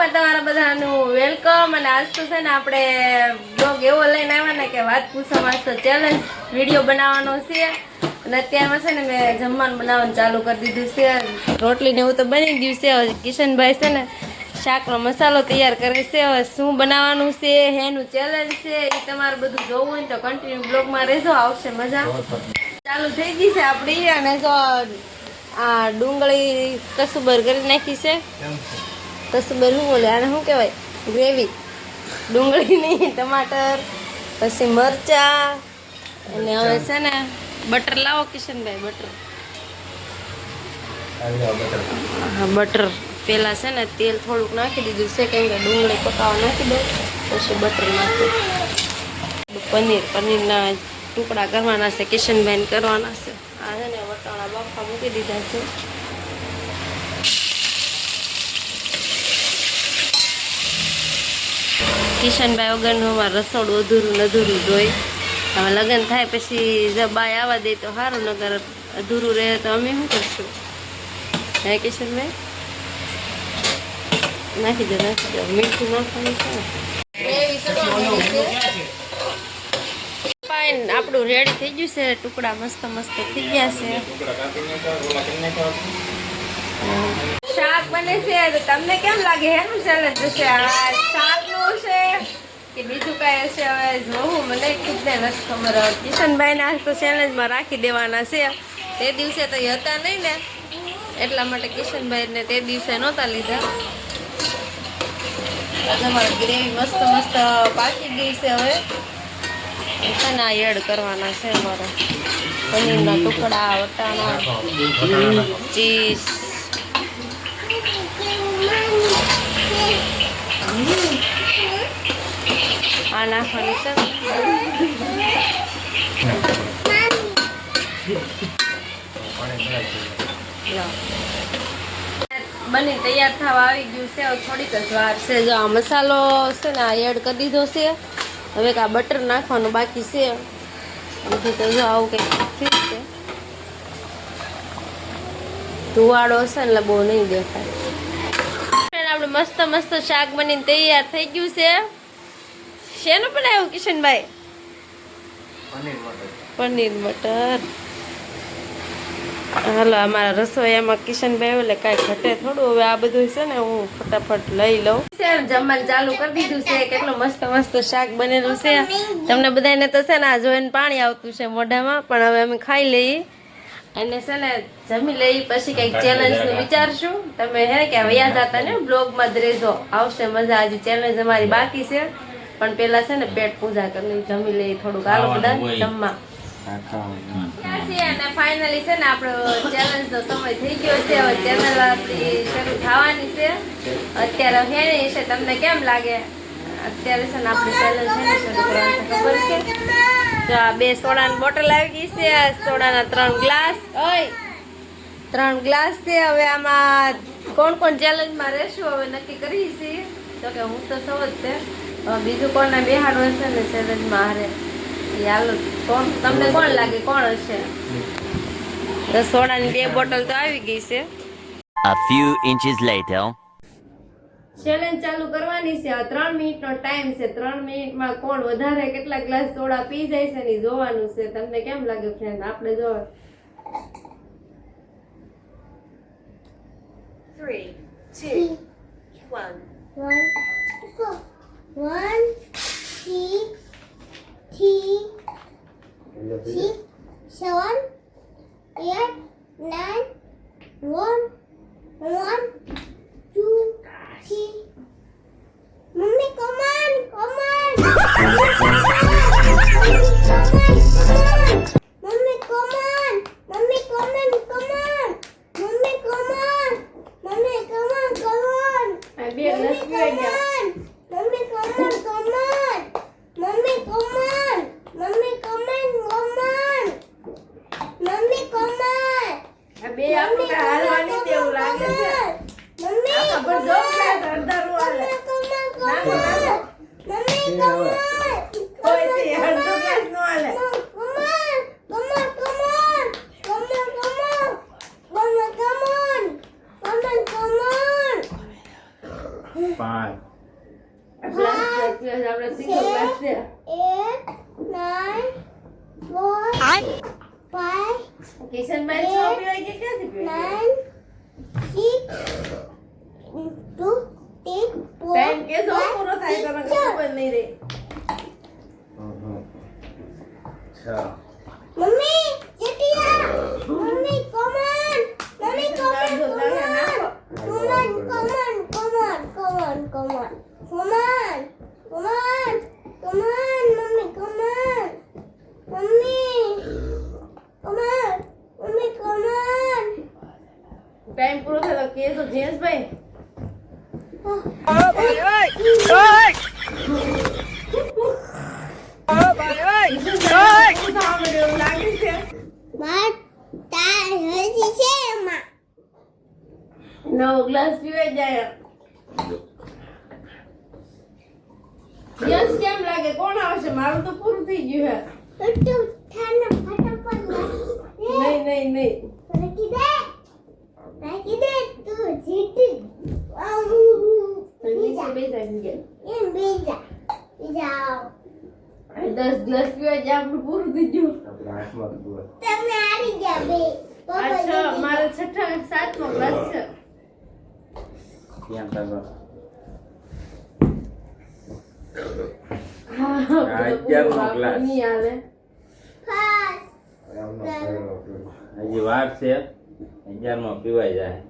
બ્લોગમાં તમારા બધાનું વેલકમ। અને આજ તો છે ને આપણે બ્લોગ એવો લઈને આવ્યા ને કે વાત પૂછો વાસ્તો ચેલેન્જ વિડીયો બનાવવાનો છે। અને અત્યારમાં છે ને મેં જમવાનું બનાવવાનું ચાલુ કરી દીધું છે। રોટલી ને એવું તો બની ગયું છે। હવે કિશનભાઈ છે ને શાકનો મસાલો તૈયાર કરે છે। હવે શું બનાવવાનું છે એનું ચેલેન્જ છે એ તમારે બધું જોવું હોય તો કન્ટિન્યુ બ્લોગમાં રહેજો, આવશે મજા। ચાલુ થઈ ગઈ છે આપણી। અને જો આ ડુંગળી કસુબર કરી નાખી છે। કસુબર શું બોલે આને શું કહેવાય? ગ્રેવી। ડુંગળીની ટમાટર પછી મરચા અને હવે છે ને બટર લાવો કિશનભાઈ, બટર। હા બટર પેલા છે ને તેલ થોડુંક નાખી દીધું છે કેમ કે ડુંગળી પકાવવા નાખી દો પછી બટર નાખી। પનીરના ટુકડા કરવાના છે, કિશનભાઈને કરવાના છે। આ છે ને વટાણા બાફા મૂકી દીધા છે। કિશનભાઈ વગરનું અમારે રસોડું અધૂરું જોઈ। હવે લગ્ન થાય પછી જો બાય આવવા દે તો સારું, નગર અધૂરું રહે તો અમે શું કરશું? હે કિશનભાઈ નાખી દો મીઠું નાખવાનું છે ને। આપણું રેડી થઈ ગયું છે, ટુકડા મસ્ત થઈ ગયા છે। શાક બને છે તો તમને કેમ લાગે હેનું ચેલેન્જ છે? આ શાકનું છે કે બીજું કાંઈ હશે? હવે જોવું, મને ખુદને નથી ખબર। કિશનભાઈને આજ તો ચેલેન્જમાં રાખી દેવાના છે। તે દિવસે તો એ હતા નહીં ને એટલા માટે કિશનભાઈને તે દિવસે નહોતા લીધા। તમારી ગ્રેવી મસ્ત પાકી ગઈ છે। હવે ના એડ કરવાના છે અમારે પનીરના ટુકડા, વટાણા, ચીઝ। આ નાખવાની છે બની તૈયાર થવા આવી ગયું છે। હવે થોડીક જ વાર છે। જો આ મસાલો છે ને આ એડ કરી દીધો છે। હવે આ બટર નાખવાનું બાકી છે। બીજું તો જો આવું કંઈક થયું છે, ધુવાડો હશે ને એટલે બહુ નહીં દેખાય। આપણે મસ્ત શાક બનીને તૈયાર થઈ ગયું છે। શેનું બનાવ્યું કિશનભાઈ? પનીર મટર। હાલો અમારા રસોઈયામાં કિશનભાઈ એટલે કાંઈ ઘટે થોડું। હવે આ બધું છે ને હું ફટાફટ લઈ લઉં। જમવાનું ચાલુ કરી દીધું છે। કેટલું મસ્ત શાક બનેલું છે। તમને બધાને તો છે ને આ જોઈને પાણી આવતું છે મોઢામાં, પણ હવે અમે ખાઈ લઈએ અને છે ને જમી લઈ પછી કંઈક ચેલેન્જનું વિચારશું। તમે હે કે વયા જતા ને બ્લોગમાં જ રહેજો, આવશે મજા। હજી ચેલેન્જ અમારી બાકી છે, પણ પેલા છે ને પેટ પૂજા કરી જમી લઈ થોડુંક। હાલો બધા જમવા। અને ફાઇનલી છે ને આપણો ચેલેન્જનો સમય થઈ ગયો છે। હવે ચેનલ આપણી શરૂ થવાની છે। અત્યારે હેની છે, તમને કેમ લાગે? અત્યારે છે ને આપણી ચેલેન્જ હેની શરૂ કરવાની છે ખબર છે? તો આ 2 સોડાની બોટલ આવી ગઈ છે, સોડાના 3 ગ્લાસ, 3 ગ્લાસ છે। હવે આમાં કોણ ચેલેન્જમાં રહેશું હવે નક્કી કરીએ છીએ। તો કે હું તો સૌ જ છે, બીજું કોણને બેહાડવું હશે ને ચેલેન્જમાં હારે હાલો તમને કોણ લાગે કોણ હશે? તો સોડાની 2 બોટલ તો આવી ગઈ છે। A few inches later. Challenge ચાલુ કરવાની છે। 3 મિનિટનો ટાઈમ છે। 3 મિનિટમાં કોણ વધારે કેટલા ગ્લાસ સોડા પી જાય છે ને જોવાનું છે। તમને કેમ લાગે ફ્રેન્ડ? આપણે જો 3 2 1 7 8 9 1 2 3 Mummy, come on! Mummy, come on! Mummy, come on! Mummy, come on! Mummy, come on! Mummy, come on! Mummy, come on! Mummy, come on! Mummy, come on! Mummy, come on! આ બે આપણે હાલવાની તેવું લાગે છે। Mummy, આ ખબર જો કે અડધારું હાલે નાખો કોઈ તે અડધો ગ્લાસ નો હાલે। Come on! 5 આપણે સીધો ક્લાસ છે 8 9 4 5 કિશનભાઈ છ પીવાય કે ક્યાંથી પીવાય 9 6 2 3 ટાઈમ કે જો પૂરો થાય તો મને ખબર નહીં રે 6 મમ્મી ચટિયા મમ્મી કમન મમ્મી કમન ટાઈમ પૂરો થાય તો કે જો જેસભાઈ નવ ગ્લાસ પીવાઈ જાય યસ કેમ લાગે કોણ આવશે મારું તો પૂરું થઈ ગયું હે નહીં નહીં નીચે બેસાડી ગયા 10 ગ્લાસ પીવાઈ જાય આપણું પૂરું થઈ ગયું અચ્છા મારો છઠ્ઠા સાતમો ક્લાસ છે ત્યાં તક હા અગિયારમો ક્લાસ. નહીં આવે હજી વાર છે 11માં પીવાઈ જાય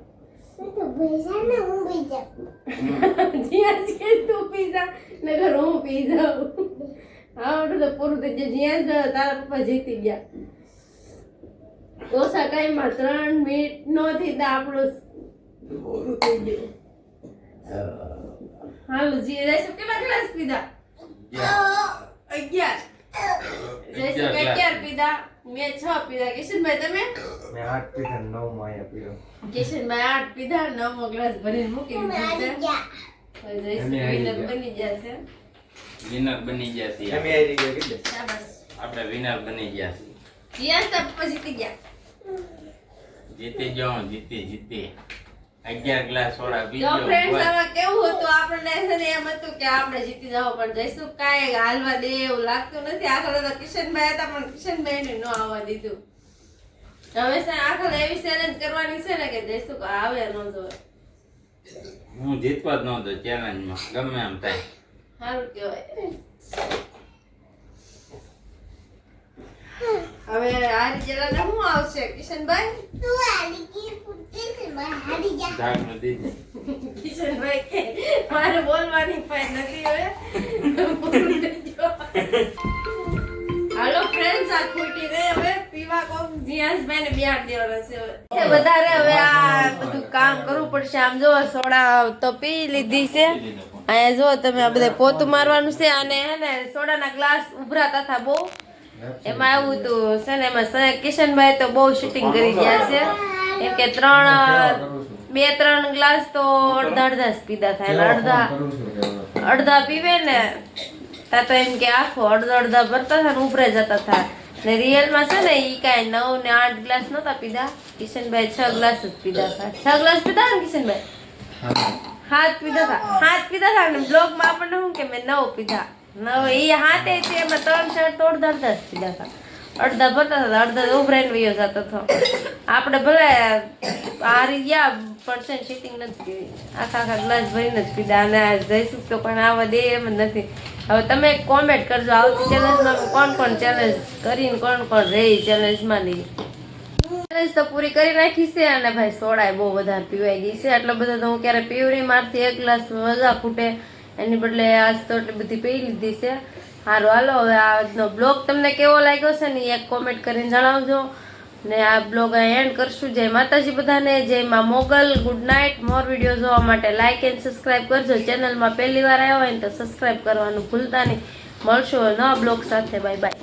જ્યાં છે તું પી જા નગર હું પી જાઉં આવડું તો પૂરું થઈ ગયું જ્યાં જ તારા પપ્પા જીતી ગયા ઓછા ટાઈમમાં 3 મિનિટ નો થી તો આપણું પૂરું થઈ ગયું હાલો જી જઈશું કેટલા ગ્લાસ પીધા 11 જઈશું 11 પીધા મેં 6 પીધા કિશનભાઈ તમે મેં 8 પીધા 9 માં આયા પીધો કિશનભાઈ 8 પીધા 9મો ગ્લાસ ભરીને મૂકી દીધો છે હવે જઈશું વિનર બની જશે વિનર બની ગયા છીએ તમે આવી ગયા કે શાબાશ આપણે વિનર બની ગયા છીએ જીયાન તો પપ્પા જીતી ગયા જીતી ગયો જીતી 11 ગ્લાસ સોડા પી જો ગયો ફ્રેન્ડ્સ આમાં કેવું હતું આપણને છે ને એમ હતું કે આપણે જીતી જાવ પણ જઈશું કાંઈ હાલવા દે એવું લાગતું નથી આખરે તો કિશનભાઈ હતા પણ કિશનભાઈને ન આવવા દીધું હવે છે ને આખરે એવી ચેલેન્જ કરવાની છે ને કે જઈશું કે આવે ન જોવે હું જીતવા જ નહોતો ચેલેન્જમાં ગમે એમ થાય સારું કહેવાય હવે આ રીતેલા શું આવશે કિશનભાઈ ધાકનું દીધી કિશનભાઈ કે મારે બોલવાની ફાઈ નથી હવે પૂરું થઈ ગયું. હાલો ફ્રેન્ડ્સ આ ખોટી રે હવે પીવા કોક જીયાસભાઈ ને બિહાર દેવાના છે હવે વધારે હવે આ બધું કામ કરવું પડશે આમ જો સોડા તો પી લીધી છે અહીંયા જો તમે આ બધા પોતું મારવાનું છે અને હે ને સોડાના ગ્લાસ ઉભરાતા હતા બહુ એમાં આવું હતું છે ને એમાં કિશનભાઈ તો બહુ શૂટિંગ કરી ગયા છે એમ કે 2-3 ગ્લાસ તો અડધા જ પીધા થાય એટલે અડધા પીવે ને તા તો એમ કે આખો અડધા ભરતા હતા ને ઉભરે જતા હતા ને રિયલમાં છે ને ઈ કાંઈ 9 ને 8 ગ્લાસ નતા પીધા કિશનભાઈ 6 ગ્લાસ જ પીધા હતા 6 ગ્લાસ પીધા ને કિશનભાઈ હાથ પીધા હતા ને બ્લોગમાં આપણને શું કે મેં 9 પીધા 9 ઈ હાથે છે એમાં 3 શર્ટ તો અડધા જ પીધા હતા અડધા ભરતા હતા અડધા ઉભરાઈને વયો જતો હતો આપણે ભલે હારી ગયા પર્સન્ટ સીટિંગ નથી પીધી આખા ગ્લાસ ભરીને જ પીધા અને જઈશું તો પણ આવા દે એમ જ નથી હવે તમે કોમેન્ટ કરજો આવતી ચેલેન્જમાં કોણ ચેલેન્જ કરીને કોણ રહી ચેલેન્જમાં નહીં ચેલેન્જ તો પૂરી કરી નાખી છે અને ભાઈ સોડાય બહુ વધારે પીવાઈ ગઈ છે એટલો બધો તો હું ક્યારે પીવડી મારથી 1 ગ્લાસ વગા ફૂટે એની બદલે આજ તો એટલી બધી પી લીધી છે સારું હાલો હવે આજનો બ્લોગ તમને કેવો લાગ્યો છે ને એક કોમેન્ટ કરીને જણાવજો ને આ બ્લોગ એન્ડ કરશું જય માતાજી બધાને જય માં Mogal good night more video જોવા માટે લાઇક એન્ડ સબસ્ક્રાઇબ કરજો ચેનલમાં પહેલી વાર આવ્યા હોય ને તો સબસ્ક્રાઇબ કરવાનું ભૂલતા નહીં મળશું નવા બ્લોગ સાથે બાય બાય